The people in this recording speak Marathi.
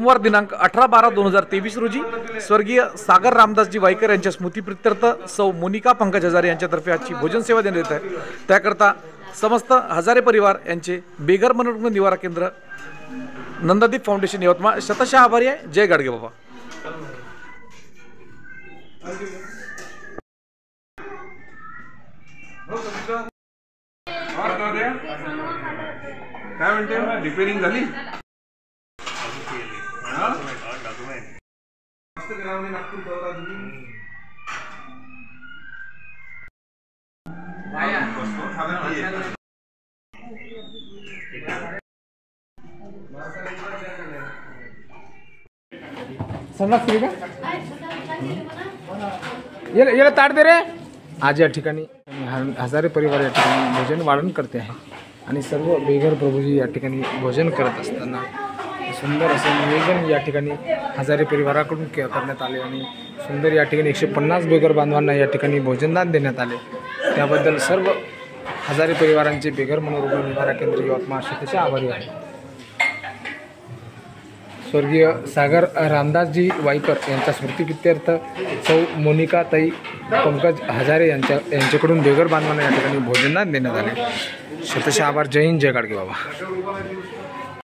सोमवार दिनांक 18/12/2023 रोजी स्वर्गीय सागर रामदासजी वाईकर यांच्या स्मृतीप्रित्यर्थ सौ मोनिका पंकज हजारे यांच्यातर्फे आजची भोजन सेवा देण्यात येत आहे। त्याकरता समस्त हजारे परिवार यांचे बेघर मनोरुग्ण निवारा केंद्र नंदादीप फाउंडेशन यवतमाळ शतशः आभारी आहे। जय गाडगे बाबा। काय म्हणते रिपेअरिंग झाली? ये ताट दे रे। आज या ठिकाणी हजारे परिवार या ठिकाणी भोजन वाढण करते आहे आणि सर्व बेघर प्रभूजी या ठिकाणी भोजन करत असताना सुंदर असे नियोजन या ठिकाणी हजारे परिवाराकडून करण्यात आले आणि सुंदर या ठिकाणी 150 बेघर बांधवांना या ठिकाणी भोजनदान देण्यात आले। त्याबद्दल सर्व हजारे परिवारांचे बेघर मनोरुग्ण निवारा केंद्र यवतमाळ शतशः आभारी आहे। स्वर्गीय सागर रामदासजी वाईकर यांच्या स्मृतिप्रित्यर्थ सौ मोनिका ताई पंकज हजारे यांच्याकडून बेघर बांधवांना या ठिकाणी भोजनदान देण्यात आले। शतशः आभार। जय हिंद, जय गाडगे बाबा।